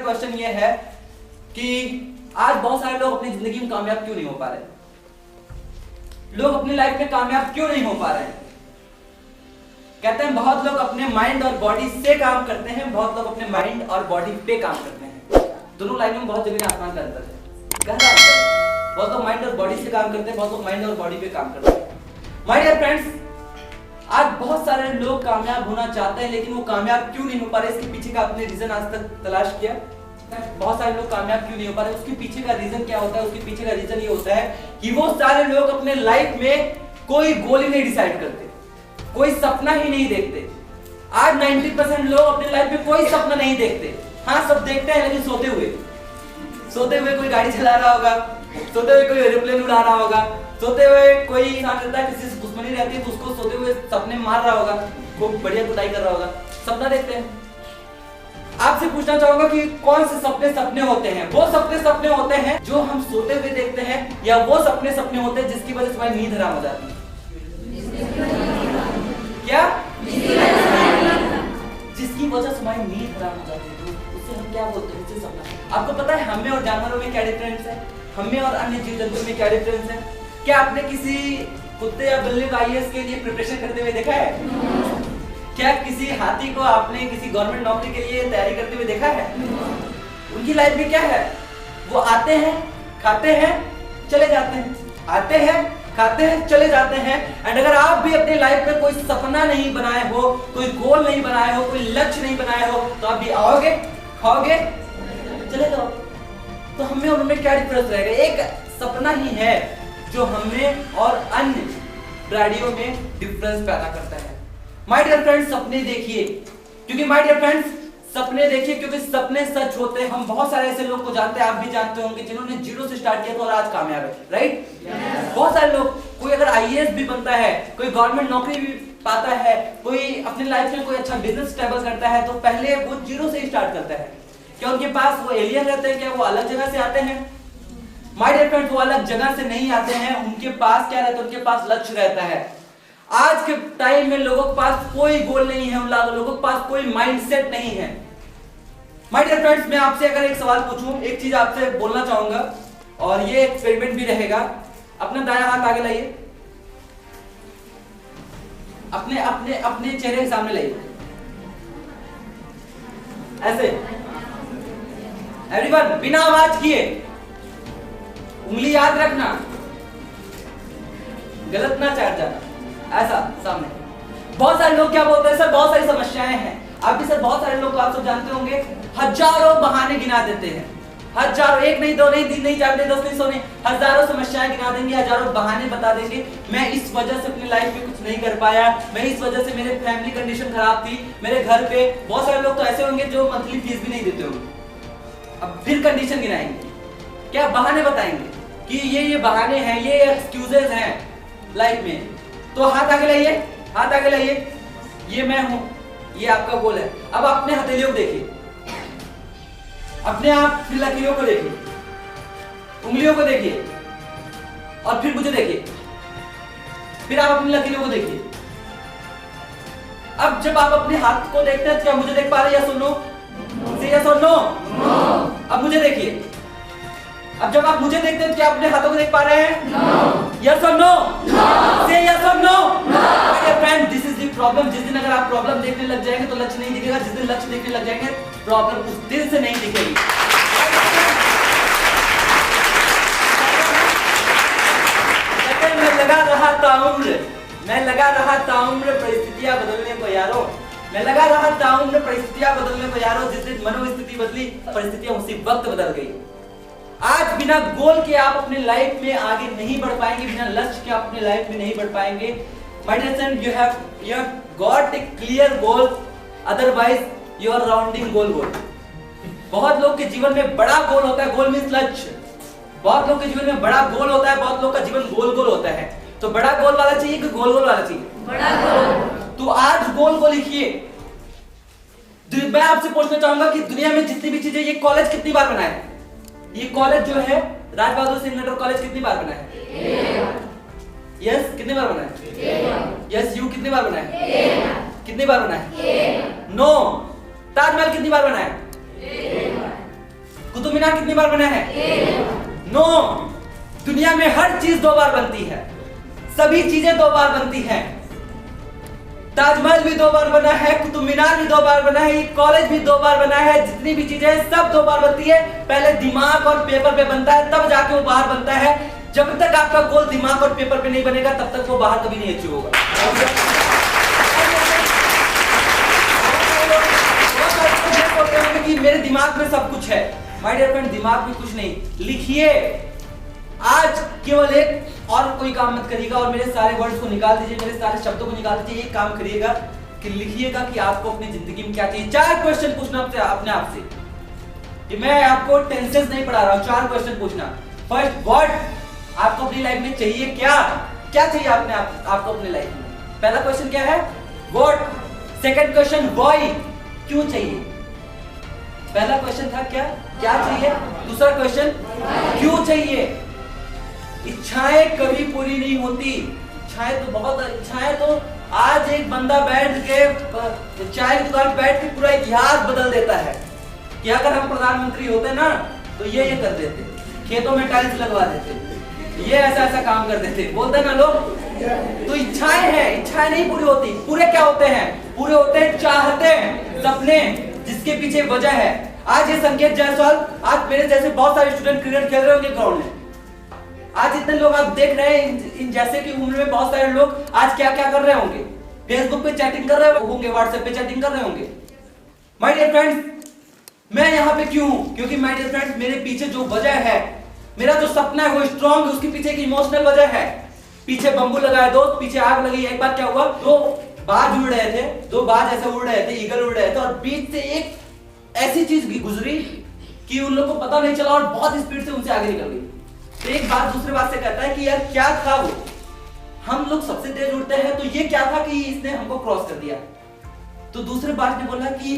Question ये है कि आज बहुत सारे लोग अपनी जिंदगी में कामयाब क्यों नहीं हो पा रहे? लोग अपनी लाइफ में कामयाब क्यों नहीं हो पा रहे हैं? कहते हैं बहुत लोग अपने माइंड और बॉडी से काम करते हैं, बहुत लोग अपने माइंड और बॉडी पे काम करते हैं। दोनों लाइफ में बहुत जमीन आसमान का अंतर है। गहरा अंतर है। बहुत लोग माइंड और बॉडी से काम करते हैं, बहुत लोग माइंड और बॉडी पे काम करते हैं। माय डियर फ्रेंड्स, आज बहुत सारे लोग कामयाब होना चाहते हैं लेकिन वो कामयाब क्यों नहीं हो पा रहे? इसके पीछे का आपने रीजन आज तक तलाश किया? बहुत सारे लोग कामयाब क्यों नहीं हो पा रहे? उसके पीछे का रीजन क्या होता है? उसके पीछे का रीजन ये होता है कि वो सारे लोग अपने लाइफ में कोई गोल ही नहीं डिसाइड करते, कोई सपना ही नहीं देखते। आज 90% लोग अपने लाइफ में कोई सपना नहीं देखते। हाँ, सब देखते हैं लेकिन सोते हुए कोई गाड़ी चला रहा होगा, सोते हुए कोई एरोप्लेन उड़ा रहा होगा, सोते हुए कोई इंसान रहता है, किसी से दुश्मनी रहती है तो उसको सोते हुए सपने मार रहा होगा, खूब बढ़िया कुटाई कर रहा होगा। सपना देखते हैं। आपसे पूछना चाहूंगा कि कौन से सपने होते हैं? वो सपने होते हैं जो हम सोते हुए देखते हैं, या वो सपने होते हैं जिसकी वजह से हमारी नींद हराम हो जाती है? क्या? जिसकी वजह से हमारी नींद हराम हो जाती है, तो उसे हम क्या बोलते हैं? सपना। आपको पता है हमें और जानवरों में क्या डिफरेंस है? हमें और अन्य जीव जंतुओं में क्या डिफरेंस है? क्या आपने किसी कुत्ते या बिल्ली को आईएएस के लिए प्रिपरेशन करते हुए देखा है? क्या किसी हाथी को आपने किसी गवर्नमेंट नौकरी के लिए तैयारी करते हुए देखा है? उनकी लाइफ में क्या है? वो आते हैं, खाते हैं, चले जाते हैं, आते हैं, खाते हैं, चले जाते हैं। एंड अगर आप भी अपनी लाइफ में कोई सपना नहीं बनाए हो, कोई गोल नहीं बनाए हो, कोई लक्ष्य नहीं बनाए हो, तो आप भी आओगे, खाओगे, चले जाओ। तो हमें और उनमें क्या डिफरेंस रहेगा? एक सपना ही है जो हमें और अन्य प्राणियों में डिफरेंस पैदा करता है। माय डियर फ्रेंड्स, सपने देखिए, क्योंकि माय डियर फ्रेंड्स सपने देखिए क्योंकि सपने सच होते हैं। हम बहुत सारे ऐसे लोग को जानते हैं, आप भी जानते होंगे, जिन्होंने जीरो से स्टार्ट किया था और आज कामयाब है, राइट? बहुत सारे लोग, कोई अगर आईएएस भी बनता है, कोई गवर्नमेंट नौकरी भी पाता है, कोई अपनी लाइफ में कोई अच्छा बिजनेस स्टेबल करता है, तो पहले वो जीरो से ही स्टार्ट करता है। क्या उनके पास वो एलियन रहते हैं? क्या वो अलग जगह से आते हैं? माय डियर फ्रेंड्स, वो अलग जगह से नहीं आते हैं। उनके पास क्या रहता है? उनके पास लक्ष्य रहता है। आज के टाइम में लोगों के पास कोई गोल नहीं है, उन लोगों के पास कोई माइंडसेट नहीं है। माय डियर फ्रेंड्स, मैं आपसे अगर एक सवाल पूछूं, एक चीज आपसे बोलना चाहूंगा और ये एक्सपेरिमेंट भी रहेगा। अपना दायां हाथ आगे लाइए, अपने अपने अपने चेहरे के सामने लाइए, ऐसे। एवरीवन, बिना आवाज किए, उंगली याद रखना, गलत ना चाट जाना, ऐसा सामने। बहुत सारे लोग क्या बोलते हैं? सर बहुत सारी समस्याएं हैं। आप भी सर बहुत सारे लोग आप सब जानते होंगे, हजारों बहाने गिना देते हैं, हजारों, एक नहीं, दो नहीं, तीन नहीं, चार नहीं, 10 नहीं, 100 नहीं, हजारों समस्याएं गिना देंगे, हजारों बहाने बता देंगे। मैं इस वजह से अपनी लाइफ में कुछ नहीं कर पाया, मैं इस वजह से, मेरे फैमिली कंडीशन खराब थी, मेरे घर पे। बहुत सारे लोग तो ऐसे होंगे जो मंथली फीस भी नहीं देते होंगे। अब फिर कंडीशन गिनाएंगे, क्या बहाने बताएंगे कि ये बहाने हैं, ये एक्सक्यूजेस हैं लाइफ में। तो हाथ आगे लाइए, हाथ आगे लाइए, ये मैं हूं, ये आपका गोल है। अब अपने हथेलियों को देखिए, अपने आप, फिर लकीरों को देखिए, उंगलियों को देखिए, और फिर मुझे देखिए, फिर आप अपनी लकीरों को देखिए। अब जब आप अपने हाथ को देखते हैं, क्या मुझे देख पा रहे हैं? यस और नो? से यस और नो? अब मुझे देखिए। अब जब आप मुझे देखते हैं, क्या अपने हाथों को देख पा रहे हैं? यस और नो? से यस और no? My friend, this is the problem. जिस दिन अगर आप प्रॉब्लम देखने लग जाएंगे तो लक्ष्य नहीं दिखेगा, जिस दिन लक्ष्य देखने लग जाएंगे प्रॉब्लम उस दिन से नहीं दिखेगी। मैं लगा रहा ताउम्र परिस्थितियां बदलने को यारो, मैं लगा रहा ताउम्र परिस्थितियां बदलने को यारो। जिस दिन मनोस्थिति बदली, परिस्थितियां उसी वक्त बदल गई। आज बिना गोल के आप अपने लाइफ में आगे नहीं बढ़ पाएंगे, बिना लक्ष्य के आप अपने लाइफ में नहीं बढ़ पाएंगे। My dear friend, you have got a clear goal, otherwise you are rounding goal. बहुत लोग के जीवन में बड़ा गोल होता है, गोल मींस लक्ष्य। बहुत लोग के जीवन में बड़ा गोल होता है, बहुत लोग का जीवन गोल गोल होता है। तो बड़ा गोल वाला चाहिए कि गोल गोल वाला चाहिए? बड़ा गोल। तो आज गोल को लिखिए। मैं आपसे पूछना चाहूंगा कि दुनिया में जितनी भी चीजें, ये कॉलेज कितनी बार बना है? ये कॉलेज जो है राज बहादुर सिंह इंटर कॉलेज कितनी बार बना है? यस, कितनी बार बना है? यस, यू कितनी बार बना है? कितनी बार बना है? नो। ताजमहल कितनी बार बना है? कुतुब मीनार कितनी बार बना है? नो, दुनिया में हर चीज 2 बार बनती है, सभी चीजें 2 बार बनती हैं। ताजमहल भी 2 बार बना है, कुतुब मीनार भी 2 बार बना है, ये कॉलेज भी 2 बार बना है, जितनी भी चीजें हैं सब 2 बार बनती है। पहले दिमाग और पेपर पे बनता है, तब जाके वो बाहर बनता है। जब तक आपका गोल दिमाग और पेपर पे नहीं बनेगा तब तक वो बाहर कभी नहीं अचीव होगा। कि मेरे दिमाग में सब कुछ है। माय डियर फ्रेंड, दिमाग में कुछ नहीं। लिखिए, आज केवल एक और कोई काम मत करिएगा और मेरे सारे वर्ड्स को निकाल दीजिए, मेरे सारे शब्दों को निकाल दीजिए। एक काम करिएगा कि लिखिएगा कि आपको अपनी जिंदगी में क्या चाहिए। 4 क्वेश्चन पूछना अपने आप से, कि मैं आपको टेंसेस नहीं पढ़ा रहा हूं, 4 क्वेश्चन पूछना। फर्स्ट, व्हाट आपको अपनी लाइफ में चाहिए, क्या चाहिए आपको अपनी लाइफ में। पहला क्वेश्चन क्या है? व्हाट। सेकंड क्वेश्चन, व्हाई, क्यों चाहिए। पहला क्वेश्चन था क्या चाहिए। दूसरा क्वेश्चन, क्यों चाहिए। इच्छाएं कभी पूरी नहीं होती। इच्छाएं तो आज एक बंदा बैठ के चाय की दुकान बैठ के पूरा इतिहास बदल देता है कि अगर हम प्रधानमंत्री होते ना तो ये कर देते, खेतों में टाइल्स लगवा देते, ये ऐसा काम कर देते, बोलते ना लोग। तो इच्छाएं हैं, इच्छाएं नहीं पूरी होती। पूरे क्या होते हैं? पूरे होते हैं चाहते हैं, सपने, जिसके पीछे वजह है। आज ये संकेत जायसवाल, आज मेरे जैसे बहुत सारे स्टूडेंट क्रिकेट खेल रहे होंगे ग्राउंड में। आज इतने लोग आप देख रहे हैं, इन जैसे की उम्र में बहुत सारे लोग आज क्या कर रहे होंगे? फेसबुक पे चैटिंग कर रहे होंगे, व्हाट्सएप पे चैटिंग कर रहे होंगे। माय डियर फ्रेंड्स, मैं यहाँ पे क्यों हूँ? क्योंकि माय डियर फ्रेंड्स, मेरे पीछे जो वजह है, मेरा जो सपना है वो स्ट्रॉन्ग है, उसके पीछे एक इमोशनल वजह है। पीछे बंबू लगा है दोस्त, पीछे आग लगी। एक बार क्या हुआ, 2 बाज उड़ रहे थे, 2 बाज ऐसे उड़ रहे थे, ईगल उड़ रहे थे, और बीच से एक ऐसी चीज गुजरी कि उन लोगों को पता नहीं चला और बहुत स्पीड से उनसे आगे निकल गई। तो एक बात दूसरे बात से कहता है कि यार क्या था वो। हम लोग सबसे तेज उड़ते हैं, तो ये क्या था कि इसने हमको क्रॉस कर दिया। तो दूसरे बाज ने बोला कि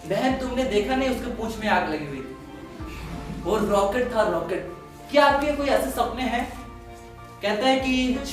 बहन तुमने देखा नहीं, उसके पूंछ में आग लगी हुई थी, वो रॉकेट था, रॉकेट। क्या आपके कोई ऐसे सपने हैं? कहते हैं कि कुछ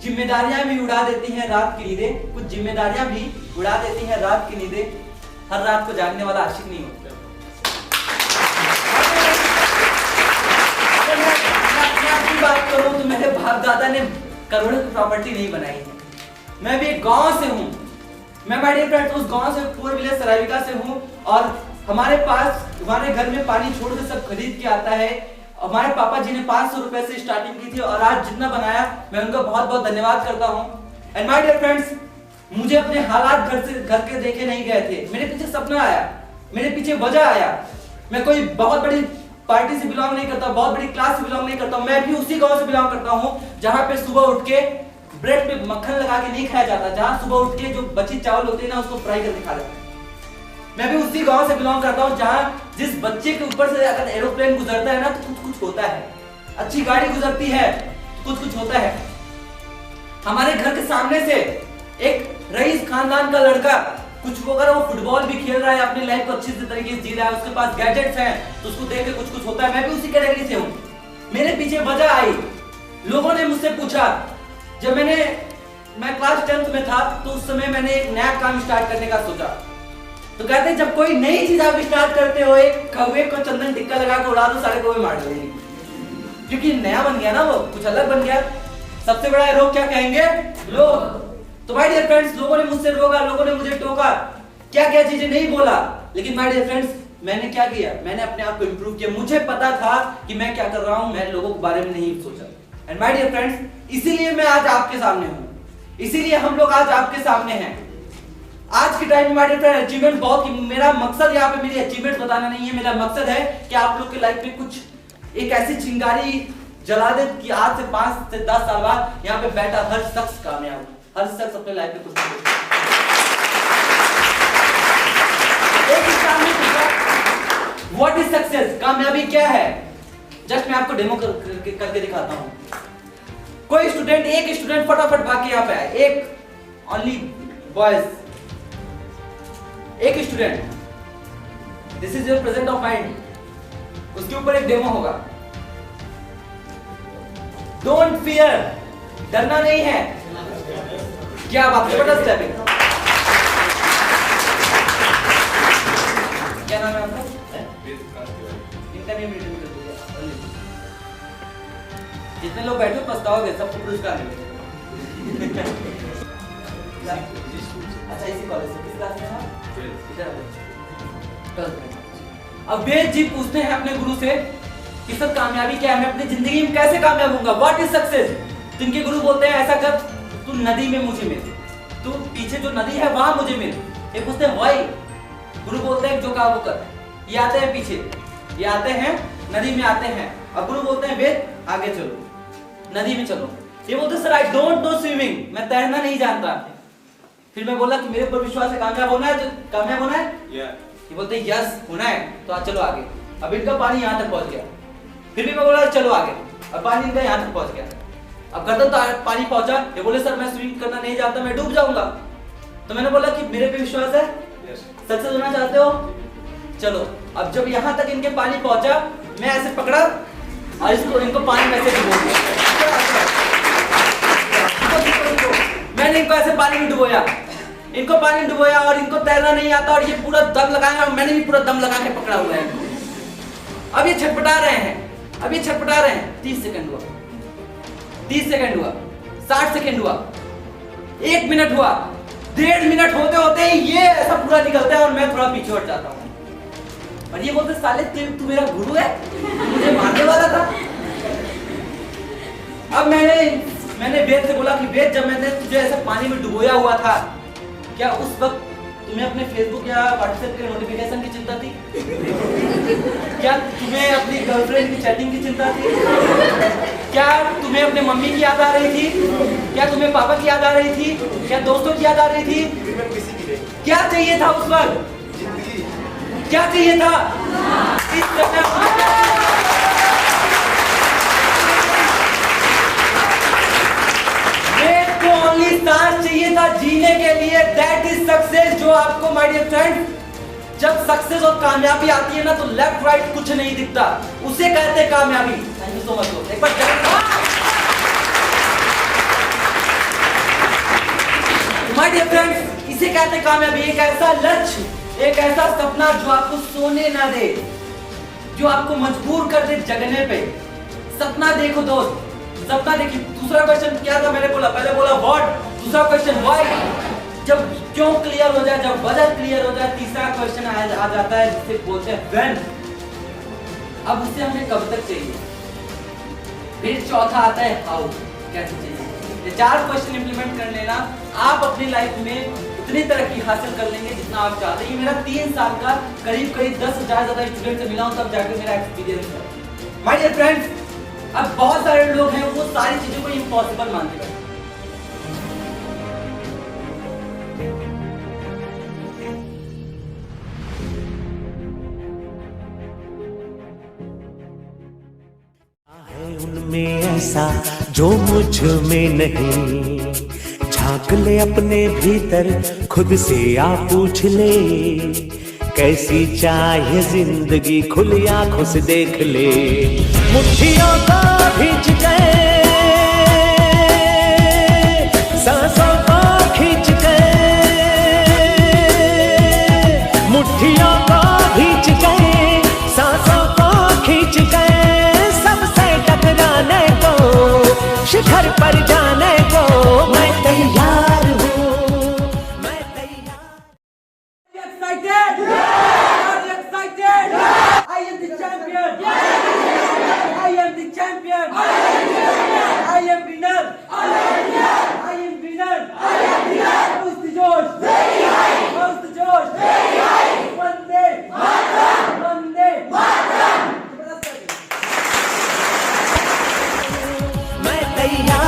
जिम्मेदारियां भी उड़ा देती हैं रात की नींदें, कुछ जिम्मेदारियां भी उड़ा देती हैं रात की नींदें। हर रात को जागने वाला आशिक नहीं होता। मैं बात करूं तो मेरे बाप दादा ने करोड़ों की प्रॉपर्टी नहीं बनाई है। मैं भी एक गांव से हूं। मैं माय डियर फ्रेंड्स उस गांव से, पूर्व विलेज सरायविका से हूं, और हमारे घर में पानी छोड़ के सब खरीद के आता है। हमारे पापा जी ने 500 रुपए से स्टार्टिंग की थी और आज जितना बनाया, मैं उनका बहुत बहुत धन्यवाद करता हूं। एंड माय डियर फ्रेंड्स, मुझे अपने हालात घर के देखे नहीं गए थे। मेरे पीछे सपना आया, मेरे पीछे वजह आया। मैं कोई बहुत बड़ी पार्टी से बिलोंग नहीं करता, बहुत बड़ी क्लास से बिलोंग नहीं करता। मैं भी उसी गांव से बिलोंग करता हूं जहां पे सुबह उठ के ब्रेड पे मक्खन लगा के नहीं खाया जाता, जहां सुबह उठ के जो बची चावल होती है ना उसको फ्राई करके खा लेते हैं। मैं भी उसी गांव से बिलोंग करता हूं जहां जिस बच्चे के ऊपर से अगर एरोप्लेन गुजरता है ना तो कुछ होता है, अच्छी गाड़ी गुजरती है कुछ होता है। हमारे घर के सामने से एक रईस खानदान का लड़का कुछ अगर वो फुटबॉल भी खेल रहा है, अपनी लाइफ को अच्छी तरीके से जी रहा है, उसके पास गैजेट्स हैं, तो उसको देख के कुछ होता है। मैं भी उसी कैटेगरी से हूं। मेरे पीछे वजह आई, लोगों ने मुझसे पूछा, जब मैं क्लास 10th में था तो उस समय मैंने एक नया काम स्टार्ट करने का सोचा। तो कहते हैं जब कोई नई चीज आप स्टार्ट करते हो, एक कौवे को चंदन टिक्का लगा के उड़ा दो, सारे कौवे मार देंगे, क्योंकि नया बन गया ना, वो कुछ अलग बन गया। सबसे बड़ा रोग क्या कहेंगे लोग। तो माय डियर फ्रेंड्स, लोगों ने मुझसे रोका, लोगों ने मुझे टोका, क्या क्या चीजें नहीं बोला, लेकिन माय डियर फ्रेंड्स मैंने क्या किया, मैंने अपने आप को इंप्रूव किया। मुझे पता था कि मैं क्या कर रहा हूं, मैं लोगों के बारे में नहीं सोचा। एंड माय डियर फ्रेंड्स, इसीलिए मैं आज आपके सामने हूं, इसीलिए हम लोग आज आपके सामने हैं। आज के टाइम में माय डियर फ्रेंड अचीवमेंट बहुत, मेरा मकसद यहाँ पे मेरी अचीवमेंट बताना नहीं है, मेरा मकसद है कि आप लोग के लाइफ में कुछ एक ऐसी चिंगारी जला दे कि आज से 5 से 10 साल बाद यहाँ पे बैठा हर शख्स कामयाब हो, हर शख्स अपने लाइफ में कुछ व्हाट इज सक्सेस, कामयाबी क्या है। जस्ट मैं आपको डेमो करके दिखाता हूँ। कोई स्टूडेंट, एक स्टूडेंट फटाफट भाग के यहाँ पे आए, एक ओनली बॉयज, एक student, this is your present of mind, उसके ऊपर एक डेमो होगा। डोंट फियर, डरना नहीं है। क्या बात, जबरदस्त स्टेपिंग। क्या नाम है आपका? इनका लोग बैठे हो, पछताओगे, सबको पुरस्कार मिलेगा। अच्छा, इसी कॉलेज से किस क्लास में था? अब वेद जी पूछते हैं अपने गुरु से कि सर कामयाबी क्या है, मैं अपनी जिंदगी में कैसे कामयाब होऊंगा, व्हाट इज सक्सेस? जिनके गुरु बोलते हैं ऐसा कर, तू नदी में मुझे मिल, तू पीछे जो नदी है वहां मुझे मिल। ये पूछते हैं वाई, गुरु बोलते हैं जो कहा वो कर। ये आते हैं पीछे, ये आते हैं नदी में आते हैं, अब गुरु बोलते हैं वेद आगे चलो, नदी में चलो। ये बोलते sir I don't know swimming, मैं तैरना नहीं जानता। फिर मैं बोला कि मेरे ऊपर विश्वास है, कामयाब होना है, तो कामयाब होना है। ये बोलते हैं यस होना है, तो आज चलो आगे। अब इनका पानी यहाँ तक पहुंच गया, फिर भी मैं बोला चलो आगे, अब पानी इनका यहाँ तक पहुंच गया। अब गर्दन तो पानी पहुंचा, ये बोले सर मैं स्विम करना नहीं जानता, मैं डूब जाऊंगा। तो मैंने बोला कि मेरे पे विश्वास है, सक्सेस होना चाहते हो, चलो। अब जब यहाँ तक इनके पानी पहुंचा, मैं ऐसे पकड़ा और इसको इनको पानी में ऐसे डुबो दिया। मैंने इनको ऐसे पानी में डुबोया, इनको पानी में डुबोया, और इनको तैरना नहीं आता और ये पूरा दम लगाएंगे, मैंने भी पूरा दम लगा के पकड़ा हुआ है इनको। अब ये छटपटा रहे हैं, अब ये छटपटा रहे हैं। 30 सेकंड हुआ, 30 सेकंड हुआ, 60 सेकंड हुआ, 1 मिनट हुआ, 1.5 मिनट होते होते ही ये ऐसा पूरा निकलता है और मैं थोड़ा पीछे हट जाता हूँ। और ये बोलते साले तू मेरा गुरु है, मुझे मारने वाला था। अब मैंने वेद से बोला कि वेद जब मैंने तुझे ऐसे पानी में डुबोया हुआ था, क्या उस वक्त तुम्हें अपने फेसबुक या व्हाट्सएप के नोटिफिकेशन की चिंता थी? क्या तुम्हें अपनी गर्लफ्रेंड की चैटिंग की चिंता थी? क्या तुम्हें अपने मम्मी की याद आ रही थी? क्या तुम्हें पापा की याद आ रही थी? क्या दोस्तों की याद आ रही थी? क्या चाहिए था उस वक्त? क्या चाहिए था? इस ओनली सांस चाहिए था जीने के लिए, दैट इज सक्सेस। जो आपको माय डियर फ्रेंड, जब सक्सेस और कामयाबी आती है ना, तो लेफ्ट राइट कुछ नहीं दिखता, उसे कहते हैं कामयाबी। Thank you so much. एक बार माय डियर फ्रेंड्स, इसे कहते हैं कामयाबी। एक ऐसा लक्ष्य, एक ऐसा सपना जो आपको सोने ना दे, जो आपको मजबूर कर दे जगने पे। सपना देखो दोस्त, सपना देखिए। दूसरा क्वेश्चन क्या था, मैंने बोला, पहले बोला व्हाट, दूसरा क्वेश्चन व्हाई। जब क्यों क्लियर हो जाए, जब वजह क्लियर हो जाए, तीसरा क्वेश्चन आ जाता है जिसे बोलते हैं व्हेन। अब उसे हमें कब तक चाहिए। फिर चौथा आता है हाउ, कैसे चाहिए। ये 4 क्वेश्चन इंप्लीमेंट कर लेना, आप अपनी लाइफ में उतनी तरक्की हासिल कर लेंगे जितना आप चाहते हैं। मेरा 3 साल का करीब 10,000 ज्यादा स्टूडेंट से मिला हूं, तब जाकर मेरा एक्सपीरियंस है। माय डियर फ्रेंड्स, अब बहुत सारे लोग हैं वो सारी चीजों को इम्पॉसिबल मानते हैं। उनमें ऐसा जो मुझ में नहीं, झांक ले अपने भीतर, खुद से आ पूछ ले, कैसी चाहे जिंदगी, खुली आंखों से देख ले। मुट्ठियों को खींच गए, सांसों को खींच गए, मुट्ठियों को खींच गए, सांसों को खींच गए, सबसे टकराने को, शिखर पर जाने को मैं तैयार हूँ, मैं तैयार। Excited? Are you excited? I am the champion. I am the champion. I am winner. I am winner. How's the Josh? How's the Josh? Vande Mataram. मैं तैयार